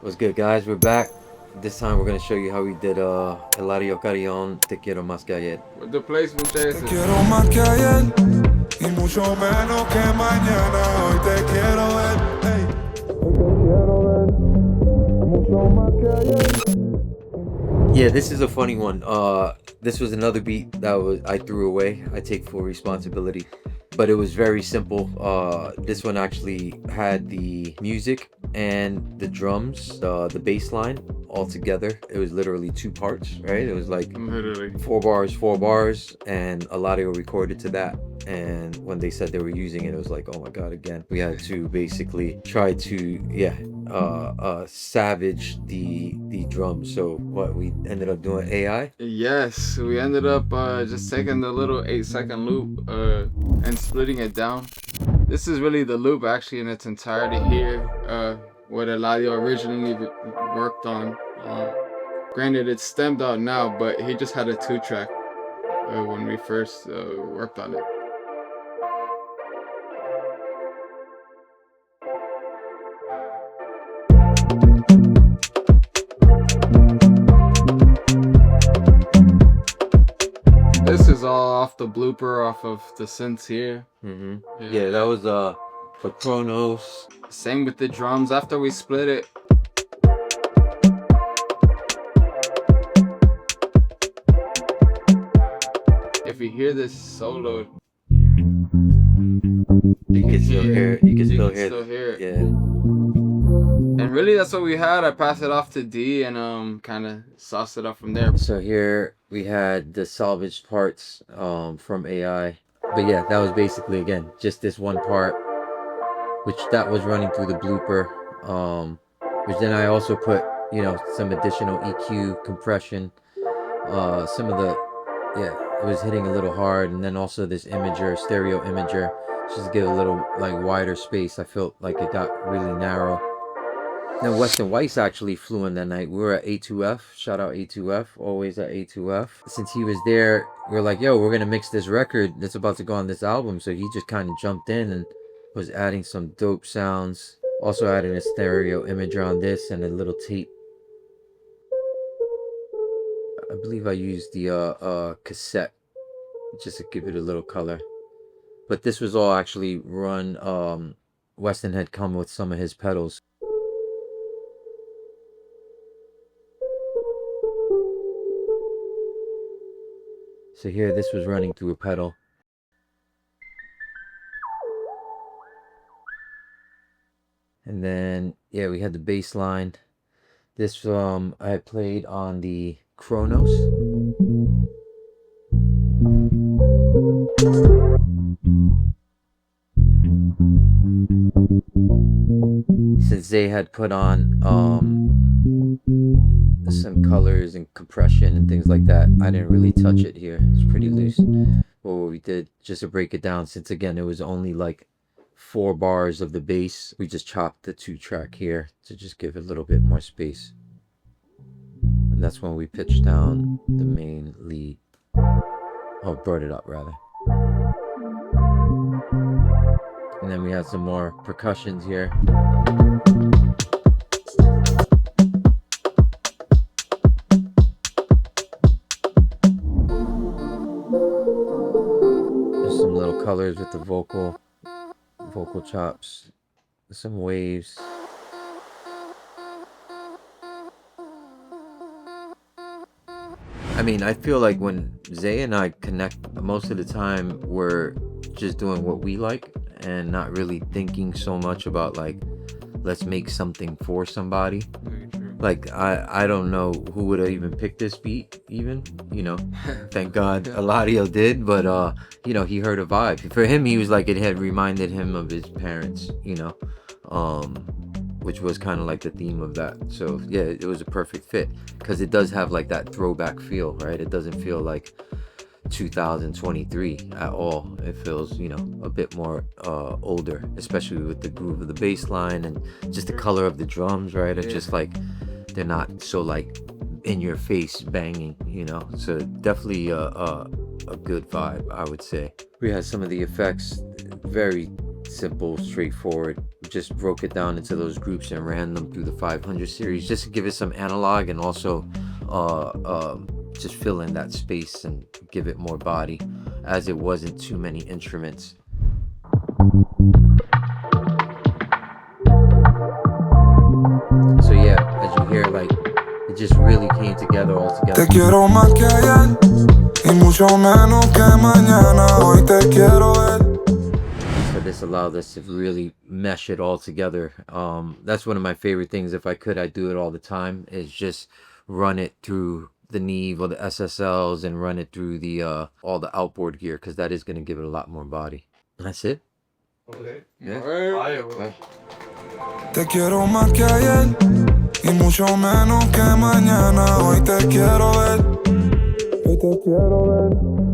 What's good, guys? We're back. This time we're gonna show you how we did Eladio Carrion, Te Quiero Más Que Ayer. With the placement Te chases. quiero más que ayer y mucho menos que mañana. Hoy te quiero ver, ey. Hoy te quiero ver mucho más que ayer. Yeah, this is a funny one. This was another beat that I threw away. I take full responsibility, but it was very simple. This one actually had the music and the drums, the bass line all together. It was literally two parts, right? It was like Literally. 4 bars, and Eladio recorded to that. And when they said they were using it, it was like, oh my god, again. We had to basically try to savage the drums. So what we ended up doing, AI. Yes, we ended up just taking the little 8-second loop and splitting it down. This is really the loop actually in its entirety here, what Eladio originally worked on. Granted, it's stemmed out now, but he just had a 2-track when we first worked on it. This is all off the blooper, off of the synths here. Yeah, that was for Chronos. Same with the drums after we split it. If you hear this solo, You can still hear it. You can still hear it. Yeah. And really, that's what we had. I passed it off to D and kind of sauced it up from there. So here we had the salvaged parts from AI. But yeah, that was basically, again, just this one part, which that was running through the blooper. Which then I also put, you know, some additional EQ, compression, some of the, yeah, it was hitting a little hard. And then also this imager, stereo imager, just to give a little like wider space. I felt like it got really narrow. Now Weston Weiss actually flew in that night. We were at A2F. Shout out A2F. Always at A2F. Since he was there, we were like, yo, we're gonna mix this record that's about to go on this album. So he just kind of jumped in and was adding some dope sounds. Also adding a stereo imager on this and a little tape. I believe I used the cassette just to give it a little color. But this was all actually run. Weston had come with some of his pedals. So here, this was running through a pedal. And then, yeah, we had the bass line. This I had played on the Chronos. Since they had put on some colors and compression and things like that, I didn't really touch it here. It's pretty loose. But what we did, just to break it down, since again it was only like 4 bars of the bass, we just chopped the 2-track here to just give it a little bit more space. And that's when we pitched down the main lead. Oh, brought it up rather. And then we had some more percussions here. There's some little colors with the vocal chops, some waves. I mean, I feel like when Zay and I connect, most of the time we're just doing what we like and not really thinking so much about like, let's make something for somebody. Very true. Like I don't know who would have even picked this beat, even, you know. Thank God Eladio did, but you know, he heard a vibe. For him, he was like, it had reminded him of his parents, you know, which was kind of like the theme of that. So yeah, it was a perfect fit because it does have like that throwback feel, right? It doesn't feel like 2023 at all. It feels, you know, a bit more older, especially with the groove of the bass line and just the color of the drums, right? It's just like, they're not so like in your face banging, you know. So definitely a good vibe, I would say. We had some of the effects, very simple, straightforward. Just broke it down into those groups and ran them through the 500 series just to give it some analog and also just fill in that space and give it more body, as it wasn't too many instruments. So yeah, as you hear, like, it just really came together all together. Te quiero más que ayer y mucho menos que mañana. Hoy te quiero ver. So this allowed us to really mesh it all together. That's one of my favorite things. If I could, I'd do it all the time, is just run it through the Neve or the SSLs and run it through the all the outboard gear, because that is going to give it a lot more body. And that's it. Okay. Yeah. Fire, bro. Te quiero más que ayer y mucho menos que mañana. Hoy te quiero ver. Hoy te quiero ver.